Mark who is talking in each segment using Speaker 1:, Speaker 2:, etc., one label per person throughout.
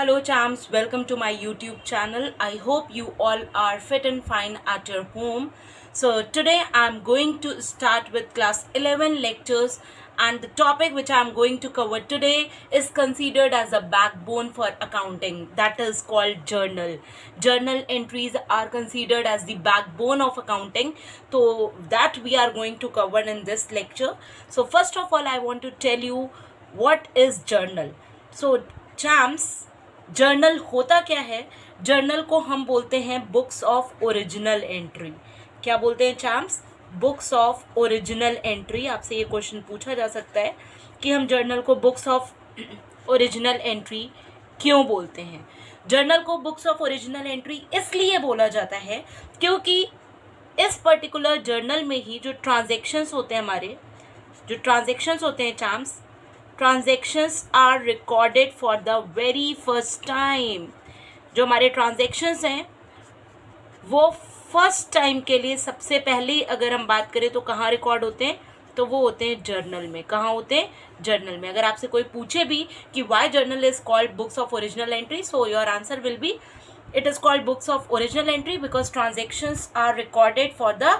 Speaker 1: Hello champs, welcome to my YouTube channel. I hope you all are fit and fine at your home. So today I'm going to start with class 11 lectures, and the topic which I'm going to cover today is considered as a backbone for accounting, that is called journal. Journal entries are considered as the backbone of accounting, so that we are going to cover in this lecture. So first of all I want to tell you what is journal. So champs, journal होता क्या है? Journal को हम बोलते हैं books of original entry. क्या बोलते हैं champs? Books of original entry. आपसे ये क्वेश्चन पूछा जा सकता है कि हम जर्नल को बुक्स ऑफ ओरिजिनल एंट्री क्यों बोलते हैं. जर्नल को बुक्स ऑफ ओरिजिनल एंट्री इसलिए बोला जाता है क्योंकि इस पर्टिकुलर जर्नल में ही जो ट्रांजेक्शन्स होते हैं, हमारे जो ट्रांजेक्शन्स होते हैं champs, transactions are recorded for the very first time. जो हमारे ट्रांजेक्शन्स हैं वो फर्स्ट टाइम के लिए सबसे पहले अगर हम बात करें तो कहाँ रिकॉर्ड होते हैं? तो वो होते हैं जर्नल में. कहाँ होते हैं? जर्नल में. अगर आपसे कोई पूछे भी कि why journal is called books of original entry, so your answer will be it is called books of original entry because transactions are recorded for the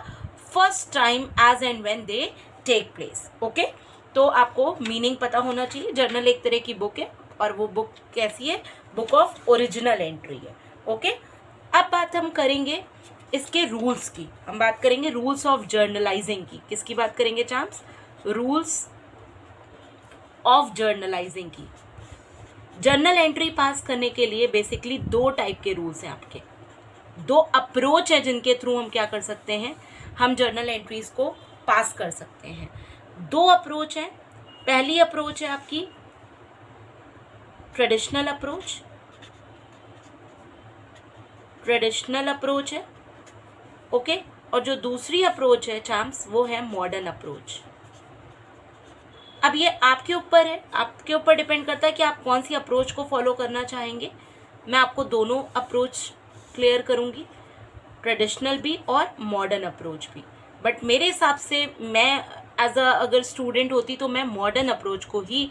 Speaker 1: first time as and when they take place. Okay, तो आपको meaning पता होना चाहिए. Journal एक तरह की book है और वो बुक कैसी है? बुक ऑफ ओरिजिनल एंट्री है. ओके, अब बात हम करेंगे इसके रूल्स की. हम बात करेंगे रूल्स ऑफ जर्नलाइजिंग की. किसकी बात करेंगे चैम्प्स? रूल्स ऑफ जर्नलाइजिंग की. जर्नल एंट्री पास करने के लिए बेसिकली दो टाइप के रूल्स हैं आपके. दो अप्रोच है जिनके थ्रू हम क्या कर सकते हैं? हम जर्नल एंट्रीज को पास कर सकते हैं. दो अप्रोच है. पहली अप्रोच है आपकी ट्रेडिशनल अप्रोच. ट्रेडिशनल अप्रोच है. ओके, और जो दूसरी अप्रोच है चैम्प्स वो है मॉडर्न अप्रोच. अब ये आपके ऊपर है, आपके ऊपर डिपेंड करता है कि आप कौन सी अप्रोच को फॉलो करना चाहेंगे. मैं आपको दोनों अप्रोच क्लियर करूंगी, ट्रेडिशनल भी और मॉडर्न अप्रोच भी. बट मेरे हिसाब से मैं एज अगर स्टूडेंट होती तो मैं मॉडर्न अप्रोच को ही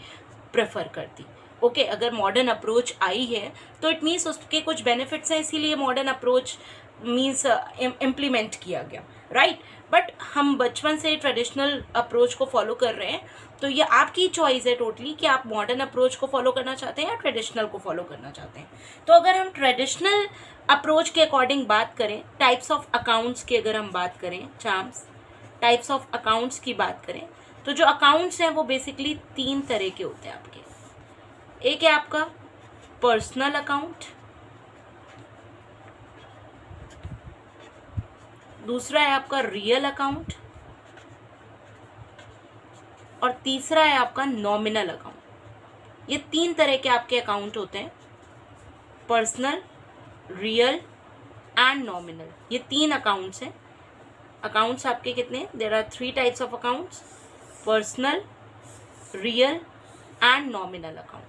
Speaker 1: प्रेफर करती. ओके, अगर मॉडर्न अप्रोच आई है तो इट मीन्स उसके कुछ बेनिफिट्स हैं, इसीलिए मॉडर्न अप्रोच मीन्स इम्प्लीमेंट किया गया, राइट. बट हम बचपन से ट्रेडिशनल अप्रोच को फॉलो कर रहे हैं, तो ये आपकी चॉइस है टोटली कि आप मॉडर्न अप्रोच को फॉलो करना चाहते हैं या ट्रेडिशनल को फॉलो करना चाहते हैं. तो अगर हम ट्रेडिशनल अप्रोच के अकॉर्डिंग बात करें, टाइप्स ऑफ अकाउंट्स की अगर हम बात करें चैम्प्स, टाइप्स ऑफ अकाउंट्स की बात करें तो जो अकाउंट्स हैं वो बेसिकली तीन तरह के होते हैं आपके. एक है आपका पर्सनल अकाउंट, दूसरा है आपका रियल अकाउंट और तीसरा है आपका नॉमिनल अकाउंट. ये तीन तरह के आपके अकाउंट होते हैं, पर्सनल, रियल एंड नॉमिनल. ये तीन अकाउंट्स हैं. अकाउंट्स आपके कितने? There are 3 types of accounts, personal, real and nominal account.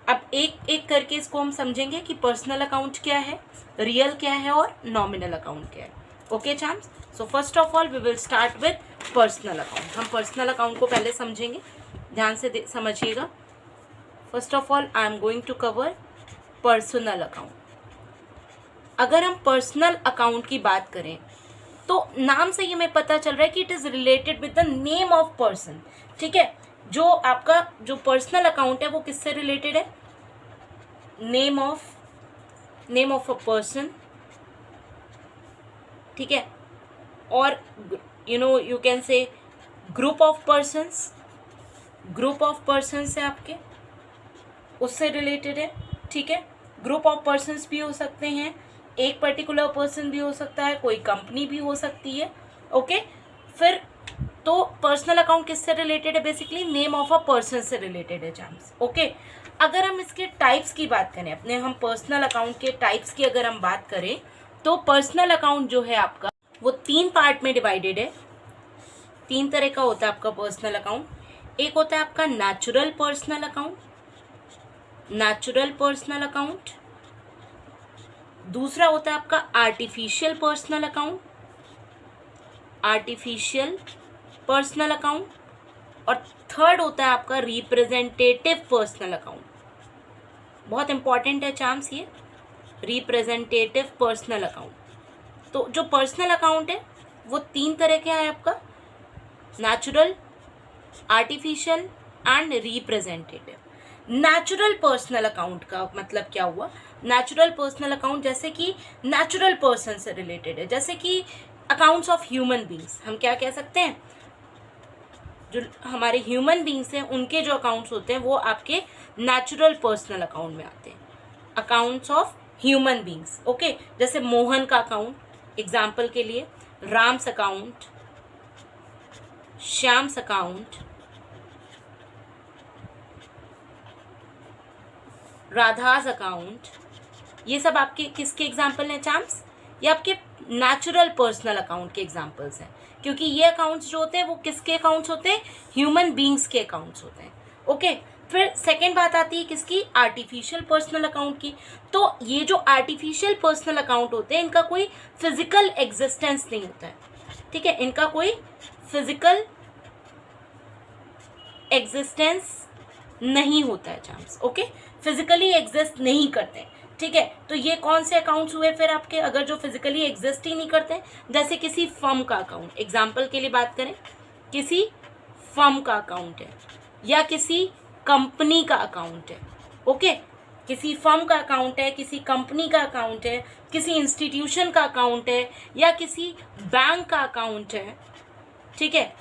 Speaker 1: अब एक एक करके इसको हम समझेंगे कि पर्सनल अकाउंट क्या है, रियल क्या है और नॉमिनल अकाउंट क्या है. Okay champs, so first of all we will start with personal account. हम पर्सनल अकाउंट को पहले समझेंगे, ध्यान से समझिएगा. First of all I am going to cover personal account. अगर हम पर्सनल अकाउंट की बात करें तो नाम से ही हमें पता चल रहा है कि it is related with the name of person. ठीक है, जो आपका जो पर्सनल अकाउंट है वो किससे रिलेटेड है? Name of a person. ठीक है, और you can say group of persons. Group of persons है आपके, उससे रिलेटेड है. ठीक है, ग्रुप ऑफ पर्सन्स भी हो सकते हैं, एक पर्टिकुलर पर्सन भी हो सकता है, कोई कंपनी भी हो सकती है. ओके, फिर तो पर्सनल अकाउंट किससे रिलेटेड है? Basically name of a person से रिलेटेड है चैम्प्स. ओके, अगर हम इसके टाइप्स की बात करें, अपने हम पर्सनल अकाउंट के टाइप्स की अगर हम बात करें तो पर्सनल अकाउंट जो है आपका वो 3 पार्ट में डिवाइडेड है. 3 तरह का होता है आपका पर्सनल अकाउंट. एक होता है आपका natural personal account, natural personal account. दूसरा होता है आपका artificial personal account, artificial personal account. और थर्ड होता है आपका रिप्रेजेंटेटिव पर्सनल अकाउंट. बहुत इंपॉर्टेंट है चांस ये, रिप्रेजेंटेटिव पर्सनल अकाउंट। तो जो पर्सनल अकाउंट है वो 3 तरह के हैं आपका, natural, artificial and representative. Natural personal account का मतलब क्या हुआ? नेचुरल पर्सनल अकाउंट जैसे कि नेचुरल पर्सन से रिलेटेड है, जैसे कि अकाउंट्स ऑफ ह्यूमन बींग्स। हम क्या कह सकते हैं, जो हमारे ह्यूमन बींग्स हैं उनके जो अकाउंट्स होते हैं वो आपके नेचुरल पर्सनल अकाउंट में आते हैं, accounts of human beings. Okay, जैसे मोहन का अकाउंट एग्जाम्पल के लिए, Ram's account, Shyam's account, Radha's account, ये सब आपके किसके एग्जाम्पल हैं चाम्स? ये आपके नेचुरल पर्सनल अकाउंट के एग्जाम्पल्स हैं, क्योंकि ये अकाउंट्स जो होते हैं वो किसके अकाउंट्स होते हैं? ह्यूमन बींग्स के अकाउंट्स होते हैं। ओके, फिर सेकेंड बात आती है किसकी? आर्टिफिशियल पर्सनल अकाउंट की। तो ये जो आर्टिफिशियल पर्सनल अकाउंट होते हैं इनका कोई फिजिकल एग्जिस्टेंस नहीं होता है, ठीक है, इनका कोई फिजिकल एग्जिस्टेंस नहीं होता है चांस। ओके, फिजिकली एग्जिस्ट नहीं करते, ठीक है। तो ये कौन से अकाउंट्स हुए फिर आपके, अगर जो फिजिकली एग्जिस्ट ही नहीं करते? जैसे किसी फर्म का अकाउंट, एग्जाम्पल के लिए बात करें, किसी फर्म का अकाउंट है या किसी कंपनी का अकाउंट है। ओके, किसी फर्म का अकाउंट है, किसी कंपनी का अकाउंट है, किसी इंस्टीट्यूशन का अकाउंट है या किसी बैंक का अकाउंट है, ठीक है।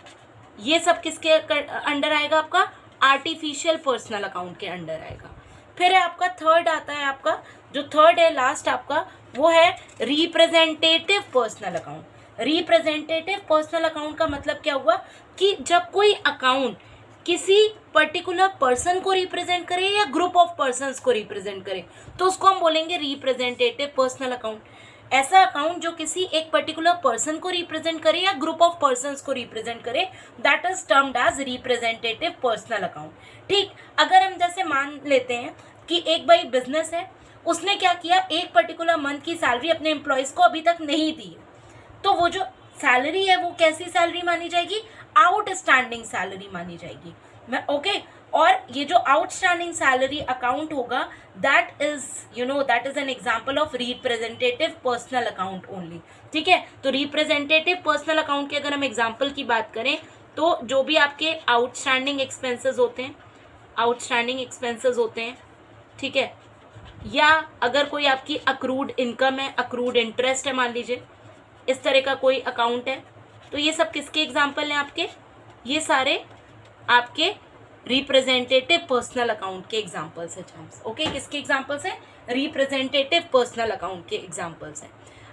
Speaker 1: ये सब किसके अंडर आएगा? आपका आर्टिफिशियल पर्सनल अकाउंट के अंडर आएगा। फिर है आपका थर्ड आता है, आपका जो थर्ड है लास्ट आपका, वो है representative personal account. Representative personal account का मतलब क्या हुआ कि जब कोई अकाउंट किसी पर्टिकुलर पर्सन को रिप्रेजेंट करे या ग्रुप ऑफ पर्सन्स को रिप्रेजेंट करे तो उसको हम बोलेंगे रिप्रेजेंटेटिव पर्सनल अकाउंट। ऐसा अकाउंट जो किसी एक पर्टिकुलर पर्सन को रिप्रेजेंट करे या ग्रुप ऑफ पर्सन्स को रिप्रेजेंट करे, that is termed as representative personal account. ठीक, अगर हम जैसे मान लेते हैं कि एक भाई बिजनेस है, उसने क्या किया, एक पर्टिकुलर मंथ की सैलरी अपने एम्प्लॉयज़ को अभी तक नहीं दी, तो वो जो सैलरी है वो कैसी सैलरी मानी जाएगी? आउटस्टैंडिंग सैलरी मानी जाएगी। मैं ओके, और ये जो आउटस्टैंडिंग सैलरी अकाउंट होगा that is an example of representative personal account only. ठीक है, तो रिप्रेजेंटेटिव पर्सनल अकाउंट के अगर हम एग्जांपल की बात करें तो जो भी आपके आउटस्टैंडिंग एक्सपेंसेस होते हैं, ठीक है, या अगर कोई आपकी अक्रूड इनकम है, अक्रूड इंटरेस्ट है, मान लीजिए इस तरह का कोई अकाउंट है, तो ये सब किसके एग्जाम्पल हैं आपके? ये सारे आपके रिप्रेजेंटेटिव पर्सनल अकाउंट के एग्जाम्पल्स हैं चांस। ओके, किसके एग्जाम्पल्स हैं? रिप्रेजेंटेटिव पर्सनल अकाउंट के एग्जाम्पल्स हैं।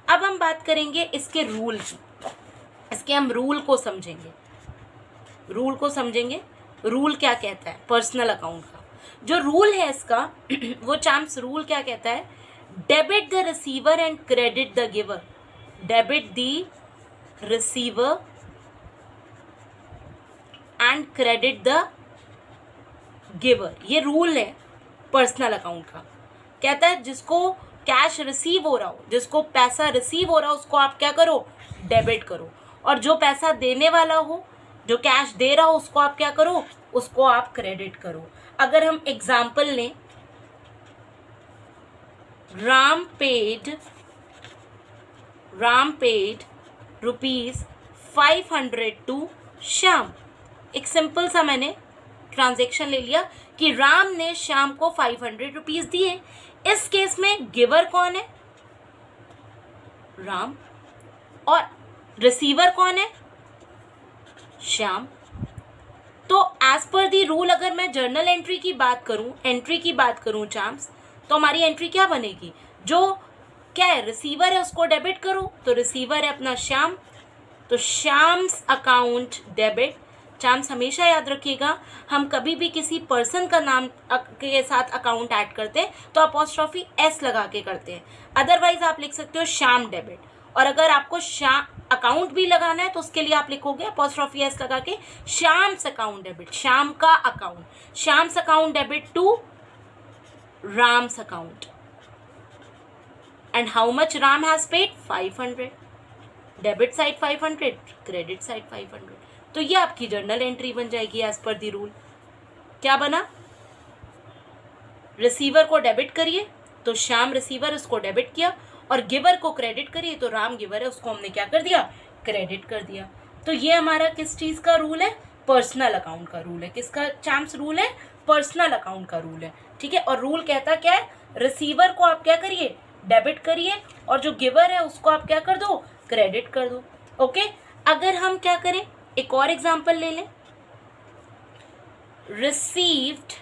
Speaker 1: अब हम बात करेंगे इसके रूल की, इसके हम रूल को समझेंगे। रूल क्या कहता है पर्सनल अकाउंट का? जो रूल है इसका वो चांस रूल क्या कहता है? Debit the receiver and credit the giver. Debit the receiver and credit the giver, ये रूल है पर्सनल अकाउंट का। कहता है जिसको कैश रिसीव हो रहा हो, जिसको पैसा रिसीव हो रहा हो, उसको आप क्या करो? डेबिट करो, और जो पैसा देने वाला हो, जो कैश दे रहा हो, उसको आप क्या करो? उसको आप क्रेडिट करो। अगर हम एग्जाम्पल लें, राम पेड ₹500 टू श्याम। एक सिंपल सा मैंने ट्रांजेक्शन ले लिया कि राम ने श्याम को 500 रुपीज दिए। इस केस में गिवर कौन है? राम, और रिसीवर कौन है? श्याम। तो एज पर दी रूल अगर मैं जर्नल एंट्री की बात करूं चांस, तो हमारी एंट्री क्या बनेगी? जो क्या है, रिसीवर है, उसको डेबिट करो, तो रिसीवर है अपना श्याम, तो श्याम्स अकाउंट डेबिट। चांस हमेशा याद रखिएगा, हम कभी भी किसी पर्सन का नाम के साथ अकाउंट ऐड करते हैं तो अपॉस्ट्रोफी एस लगा के करते हैं, अदरवाइज आप लिख सकते हो श्याम डेबिट। और अगर आपको श्याम अकाउंट भी लगाना है तो उसके लिए आप लिखोगे अपॉस्ट्रोफी एस लगा के श्याम्स अकाउंट डेबिट, श्याम का account, Shyam's account debit to Ram's account. And how much Ram has paid? 500। Debit side 500, credit side 500। तो ये आपकी जर्नल एंट्री बन जाएगी एज पर दी रूल। क्या बना? रिसीवर को डेबिट करिए तो श्याम रिसीवर, उसको डेबिट किया, और गिवर को क्रेडिट करिए तो राम गिवर है, उसको हमने क्या कर दिया, क्रेडिट कर दिया। तो ये हमारा किस चीज़ का रूल है, पर्सनल अकाउंट का रूल है। किसका चैम्प्स रूल है, पर्सनल अकाउंट का रूल है, ठीक है। और रूल कहता क्या है, रिसीवर को आप क्या करिए, डेबिट करिए, और जो गिवर है उसको आप क्या कर दो, क्रेडिट कर दो। ओके, अगर हम क्या करें, एक और एग्जांपल ले लें, रिसीव्ड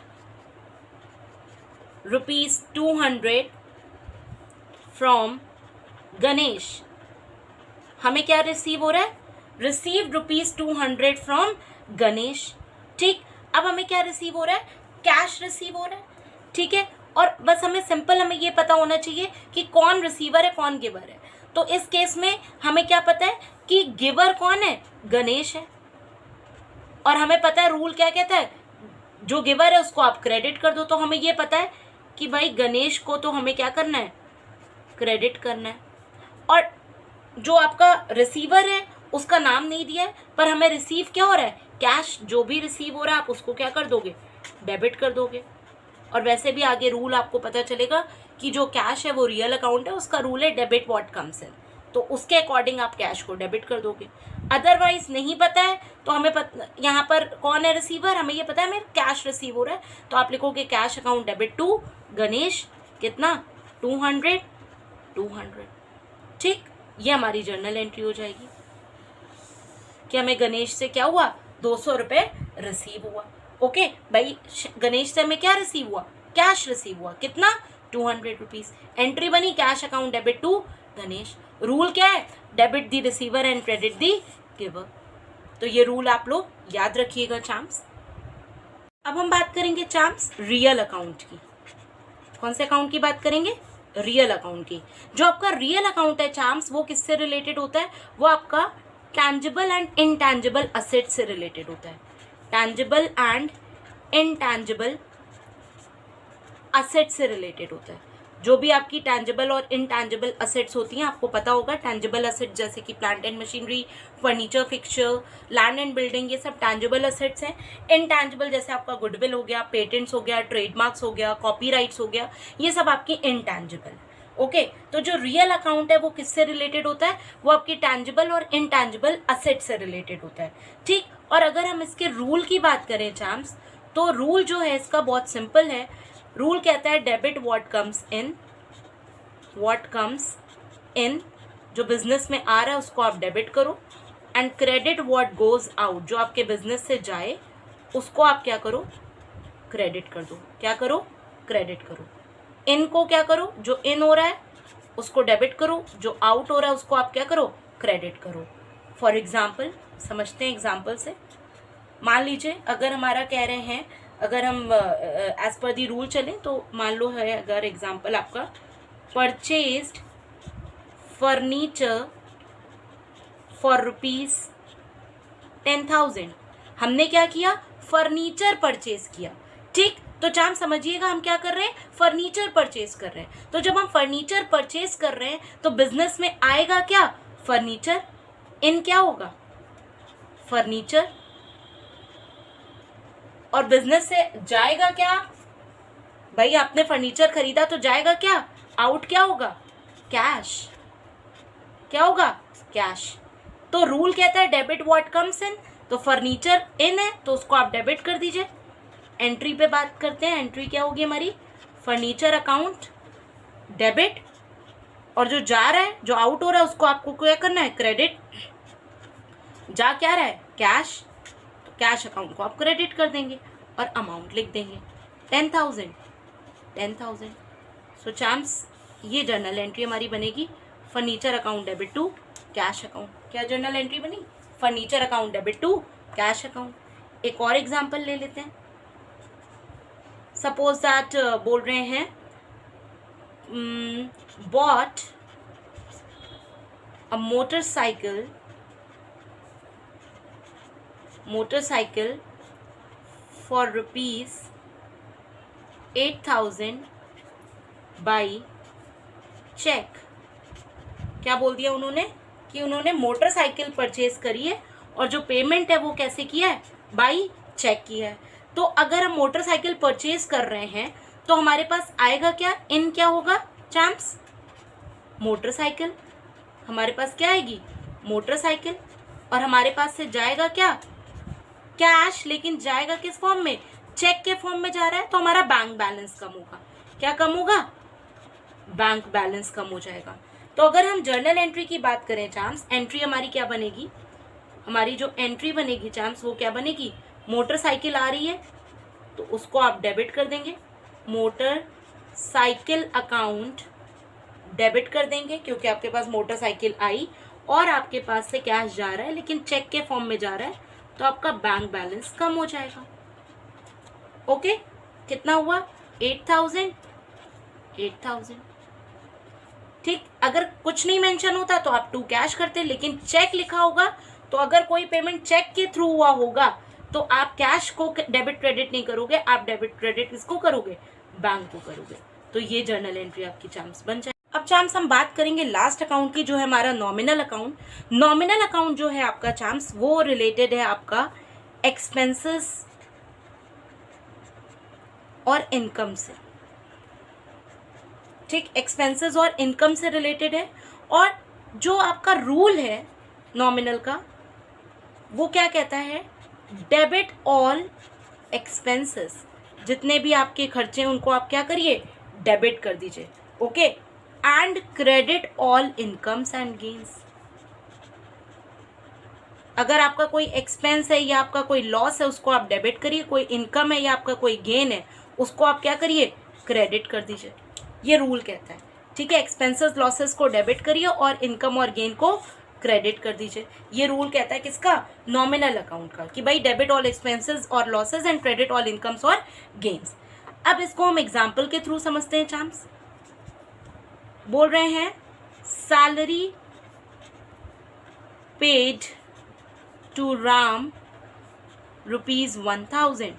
Speaker 1: ₹200 फ्रॉम गणेश। हमें क्या रिसीव हो रहा है, रिसीव्ड ₹200 फ्रॉम गणेश, ठीक। अब हमें क्या रिसीव हो रहा है, कैश रिसीव हो रहा है, ठीक है। और बस हमें सिंपल, हमें ये पता होना चाहिए कि कौन रिसीवर है कौन गिवर है। तो इस केस में हमें क्या पता है कि गिवर कौन है, गणेश है, और हमें पता है रूल क्या कहता है, जो गिवर है उसको आप क्रेडिट कर दो। तो हमें ये पता है कि भाई गणेश को तो हमें क्या करना है, क्रेडिट करना है। और जो आपका रिसीवर है उसका नाम नहीं दिया है, पर हमें रिसीव क्या हो रहा है, कैश। जो भी रिसीव हो रहा है आप उसको क्या कर दोगे, डेबिट कर दोगे। और वैसे भी आगे रूल आपको पता चलेगा कि जो कैश है वो रियल अकाउंट है, उसका रूल है डेबिट व्हाट कम्स इन, तो उसके अकॉर्डिंग आप कैश को डेबिट कर दोगे। अदरवाइज नहीं पता है तो हमें यहाँ पर कौन है रिसीवर, हमें ये पता है हमें कैश रिसीव हो रहा है, तो आप लिखोगे cash account debit to Ganesh, कितना, 200, ठीक। ये हमारी जर्नल एंट्री हो जाएगी कि हमें गणेश से क्या हुआ, 200 रुपये रिसीव हुआ। ओके भाई, गणेश से हमें क्या रिसीव हुआ, कैश रिसीव हुआ, कितना, 200 रुपीज़। एंट्री बनी cash account debit to Ganesh. Rule क्या है, debit the receiver and credit the giver. तो ये रूल आप लोग याद रखिएगा चैम्प्स। अब हम बात करेंगे चैम्प्स रियल अकाउंट की। कौन से अकाउंट की बात करेंगे, रियल अकाउंट की। जो आपका रियल अकाउंट है चैम्प्स, वो किससे रिलेटेड होता है, वो आपका टैंजिबल एंड इनटैंजिबल असेट से रिलेटेड होता है। टैंजिबल एंड इनटैंजिबल असेट से रिलेटेड होता है। जो भी आपकी टैंजिबल और इनटैंजिबल असेट्स होती हैं, आपको पता होगा, टैंजिबल असेट जैसे कि plant and machinery, furniture, fixture, land and building, ये सब टैंजिबल असेट्स हैं। इनटैंजिबल जैसे आपका गुडविल हो गया, पेटेंट्स हो गया, ट्रेडमार्क्स हो गया, कॉपीराइट्स हो गया, ये सब आपकी इनटैंजिबल। ओके, तो जो रियल अकाउंट है वो किससे रिलेटेड होता है, वो आपकी टैंजिबल और इनटैंजिबल असेट से रिलेटेड होता है, ठीक। और अगर हम इसके रूल की बात करें चैम्प्स, तो रूल जो है इसका बहुत सिंपल है। रूल कहता है डेबिट व्हाट कम्स इन, जो बिजनेस में आ रहा है उसको आप डेबिट करो, and credit what goes out, जो आपके बिजनेस से जाए उसको आप क्या करो, क्रेडिट कर दो। क्या करो, क्रेडिट करो। इन को क्या करो, जो इन हो रहा है उसको डेबिट करो, जो आउट हो रहा है उसको आप क्या करो, क्रेडिट करो। फॉर एग्जाम्पल, समझते हैं एग्जाम्पल से। मान लीजिए अगर हमारा कह रहे हैं, अगर हम एज पर दी रूल चलें तो मान लो है अगर एग्जाम्पल आपका परचेज्ड फर्नीचर फॉर ₹10,000। हमने क्या किया, फर्नीचर परचेज किया, ठीक। तो चाम समझिएगा हम क्या कर रहे हैं, फर्नीचर परचेज कर रहे हैं। तो जब हम फर्नीचर परचेज कर रहे हैं तो बिजनेस में आएगा क्या, फर्नीचर। इन क्या होगा, फर्नीचर। और बिजनेस से जाएगा क्या, भाई आपने फर्नीचर खरीदा तो जाएगा क्या, आउट क्या होगा, कैश। क्या होगा, कैश। तो रूल कहता है डेबिट व्हाट कम्स इन, तो फर्नीचर इन है तो उसको आप डेबिट कर दीजिए। एंट्री पे बात करते हैं, एंट्री क्या होगी हमारी, फर्नीचर अकाउंट डेबिट, और जो जा रहा है, जो आउट हो रहा है उसको आपको क्या करना है, क्रेडिट। जा क्या रहा है, कैश, तो कैश अकाउंट को आप क्रेडिट कर देंगे और अमाउंट लिख देंगे 10,000। सो चैम्प्स ये जर्नल एंट्री हमारी बनेगी, furniture account debit to cash account. क्या जर्नल एंट्री बनी, furniture account debit to cash account. एक और एग्जांपल ले लेते हैं। सपोज दैट बोल रहे हैं bought a motorcycle for ₹8,000 by cheque. क्या बोल दिया उन्होंने कि उन्होंने मोटरसाइकिल परचेज करी है और जो पेमेंट है वो कैसे किया है, बाई चेक किया है। तो अगर हम मोटरसाइकिल परचेज कर रहे हैं तो हमारे पास आएगा क्या, इन क्या होगा चैम्प्स, मोटरसाइकिल। हमारे पास क्या आएगी, मोटरसाइकिल। और हमारे पास से जाएगा क्या, कैश, लेकिन जाएगा किस फॉर्म में, चेक के फॉर्म में जा रहा है, तो हमारा बैंक बैलेंस कम होगा। क्या कम होगा, बैंक बैलेंस कम हो जाएगा। तो अगर हम जर्नल एंट्री की बात करें चैम्प्स, एंट्री हमारी क्या बनेगी, हमारी जो एंट्री बनेगी चैम्प्स वो क्या बनेगी, मोटरसाइकिल आ रही है तो उसको आप डेबिट कर देंगे, मोटरसाइकिल अकाउंट डेबिट कर देंगे, क्योंकि आपके पास मोटरसाइकिल आई और आपके पास से कैश जा रहा है लेकिन चेक के फॉर्म में जा रहा है, तो आपका बैंक बैलेंस कम हो जाएगा। ओके, कितना हुआ, 8,000। ठीक, अगर कुछ नहीं मेंशन होता तो आप टू कैश करते, लेकिन चेक लिखा होगा तो अगर कोई पेमेंट चेक के थ्रू हुआ होगा तो आप कैश को डेबिट क्रेडिट नहीं करोगे, आप डेबिट क्रेडिट किसको करोगे, बैंक को करोगे। तो ये जर्नल एंट्री आपकी चैम्प्स बन जाए। अब चैम्प्स हम बात करेंगे लास्ट अकाउंट की, जो है हमारा नॉमिनल अकाउंट। नॉमिनल अकाउंट जो है आपका चैम्प्स वो रिलेटेड है आपका एक्सपेंसेस और इनकम से। ठीक, एक्सपेंसेस और इनकम से रिलेटेड है। और जो आपका रूल है नॉमिनल का वो क्या कहता है, डेबिट ऑल एक्सपेंसेस, जितने भी आपके खर्चे हैं उनको आप क्या करिए, डेबिट कर दीजिए। Okay, and credit all incomes and gains. अगर आपका कोई एक्सपेंस है या आपका कोई लॉस है उसको आप डेबिट करिए, कोई इनकम है या आपका कोई गेन है उसको आप क्या करिए, क्रेडिट कर दीजिए। ये रूल कहता है। ठीक है, एक्सपेंसेस लॉसेस को डेबिट करिए और इनकम और गेन को क्रेडिट कर दीजिए। ये रूल कहता है किसका, नॉमिनल अकाउंट का, कि भाई डेबिट ऑल एक्सपेंसेस और losses and credit all incomes और गेन्स। अब इसको हम एग्जाम्पल के थ्रू समझते हैं चैम्प्स। बोल रहे हैं सैलरी पेड टू राम ₹1,000।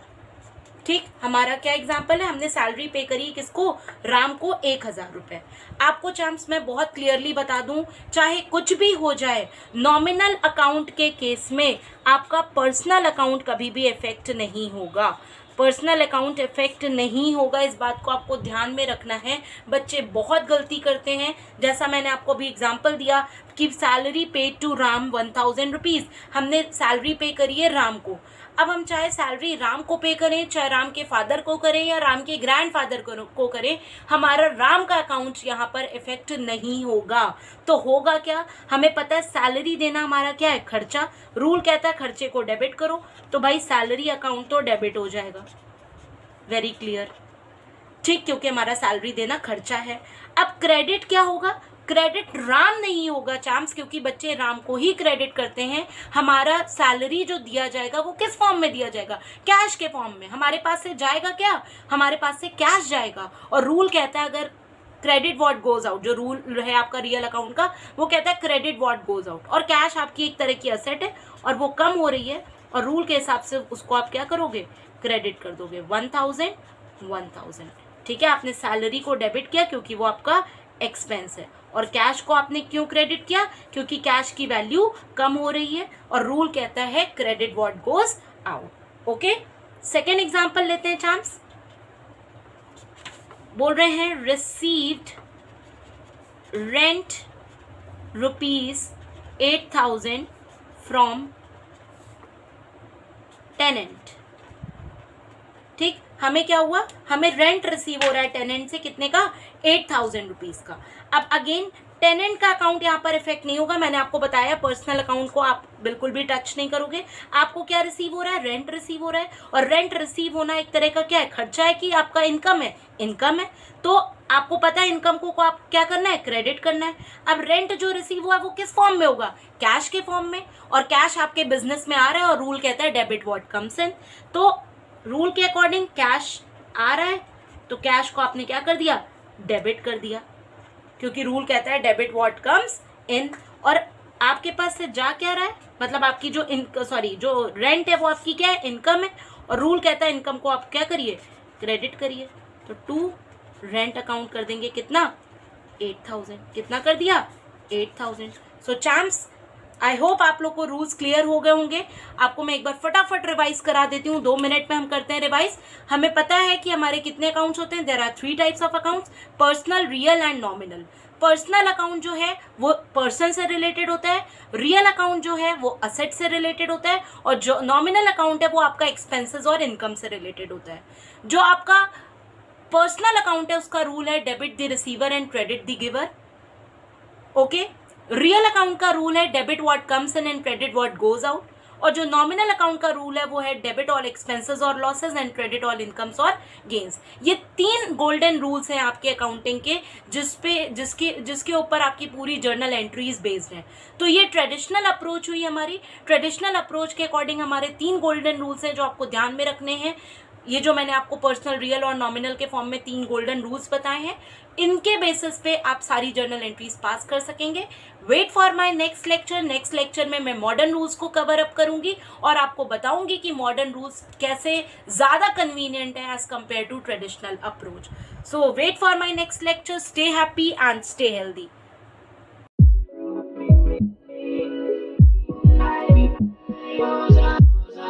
Speaker 1: ठीक, हमारा क्या एग्जाम्पल है, हमने सैलरी पे करी किसको, राम को 1,000 रुपए। आपको चैम्प्स मैं बहुत क्लियरली बता दूं, चाहे कुछ भी हो जाए, नॉमिनल अकाउंट के केस में आपका पर्सनल अकाउंट कभी भी इफेक्ट नहीं होगा। पर्सनल अकाउंट इफेक्ट नहीं होगा, इस बात को आपको ध्यान में रखना है। बच्चे बहुत गलती करते हैं, जैसा मैंने आपको भी एग्जांपल दिया कि salary paid to Ram 1,000 rupees, हमने सैलरी पे करी है राम को। अब हम चाहे सैलरी राम को पे करें, चाहे राम के फादर को करें या राम के ग्रैंडफादर को करें, हमारा राम का अकाउंट यहाँ पर इफेक्ट नहीं होगा। तो होगा क्या, हमें पता है सैलरी देना हमारा क्या है, खर्चा। रूल कहता है खर्चे को डेबिट करो, तो भाई सैलरी अकाउंट तो डेबिट हो जाएगा। Very clear. ठीक, क्योंकि हमारा सैलरी देना खर्चा है। अब क्रेडिट क्या होगा, क्रेडिट राम नहीं होगा चैम्प्स, क्योंकि बच्चे राम को ही क्रेडिट करते हैं। हमारा सैलरी जो दिया जाएगा वो किस फॉर्म में दिया जाएगा, कैश के फॉर्म में। हमारे पास से जाएगा क्या, हमारे पास से कैश जाएगा। और रूल कहता है अगर क्रेडिट व्हाट गोज आउट, जो रूल है आपका रियल अकाउंट का वो कहता है क्रेडिट व्हाट गोज आउट। और कैश आपकी एक तरह की असेट है और वो कम हो रही है, और रूल के हिसाब से उसको आप क्या करोगे, क्रेडिट कर दोगे। 1,000। ठीक है, आपने सैलरी को डेबिट किया क्योंकि वो आपका एक्सपेंस है, और कैश को आपने क्यों क्रेडिट किया, क्योंकि कैश की वैल्यू कम हो रही है, और रूल कहता है credit what goes out. Okay, second example लेते हैं चैम्प्स। बोल रहे हैं रिसीव्ड रेंट ₹8,000 फ्रॉम टेनेंट। ठीक, हमें क्या हुआ, हमें रेंट रिसीव हो रहा है टेनेंट से, कितने का, 8,000 रुपीज का। अब अगेन टेनेंट का अकाउंट यहाँ पर इफेक्ट नहीं होगा, मैंने आपको बताया पर्सनल अकाउंट को आप बिल्कुल भी टच नहीं करोगे। आपको क्या रिसीव हो रहा है, रेंट रिसीव हो रहा है, और रेंट रिसीव होना एक तरह का क्या है, खर्चा है कि आपका इनकम है, इनकम है। तो आपको पता है इनकम को आप क्या करना है, क्रेडिट करना है। अब रेंट जो रिसीव हुआ है वो किस फॉर्म में होगा, कैश के फॉर्म में, और कैश आपके बिजनेस में आ रहा है, और रूल कहता है डेबिट व्हाट कम्स इन। तो रूल के अकॉर्डिंग कैश आ रहा है तो कैश को आपने क्या कर दिया, डेबिट कर दिया, क्योंकि रूल कहता है डेबिट व्हाट कम्स इन। और आपके पास से जा क्या रहा है, मतलब आपकी जो जो रेंट है वो आपकी क्या है, इनकम है, और रूल कहता है इनकम को आप क्या करिए, क्रेडिट करिए। तो टू रेंट अकाउंट कर देंगे कितना, 8,000। कितना कर दिया, 8,000। सो चैम्प्स आई होप आप लोग को रूल्स क्लियर हो गए होंगे। आपको मैं एक बार फटाफट रिवाइज करा देती हूँ, 2 मिनट में हम करते हैं रिवाइज। हमें पता है कि हमारे कितने अकाउंट्स होते हैं, there are 3 types of accounts, personal, real and nominal. Personal account जो है वो पर्सन से रिलेटेड होता है, रियल अकाउंट जो है वो असेट से रिलेटेड होता है, और जो नॉमिनल अकाउंट है वो आपका एक्सपेंसेस और इनकम से रिलेटेड होता है। जो आपका पर्सनल अकाउंट है उसका रूल है debit the receiver and credit the giver. Okay, real account का रूल है debit what comes in and credit what goes out, और जो नॉमिनल अकाउंट का रूल है वो है डेबिट ऑल एक्सपेंसेस और losses and credit all incomes और गेन्स। ये 3 गोल्डन रूल्स हैं आपके अकाउंटिंग के, जिसके ऊपर आपकी पूरी जर्नल एंट्रीज बेस्ड हैं। तो ये ट्रेडिशनल अप्रोच हुई हमारी। ट्रेडिशनल अप्रोच के अकॉर्डिंग हमारे 3 गोल्डन रूल्स हैं जो आपको ध्यान में रखने हैं। ये जो मैंने आपको पर्सनल, रियल और नॉमिनल के फॉर्म में 3 गोल्डन रूल्स बताए हैं, इनके बेसिस पे आप सारी जर्नल एंट्रीज पास कर सकेंगे। Wait for my next lecture. Next lecture में मैं मॉडर्न रूल्स को कवर अप करूंगी और आपको बताऊंगी कि मॉडर्न रूल्स कैसे ज़्यादा कन्वीनियंट है as compare to traditional approach. So wait for my next lecture. Stay happy and stay healthy.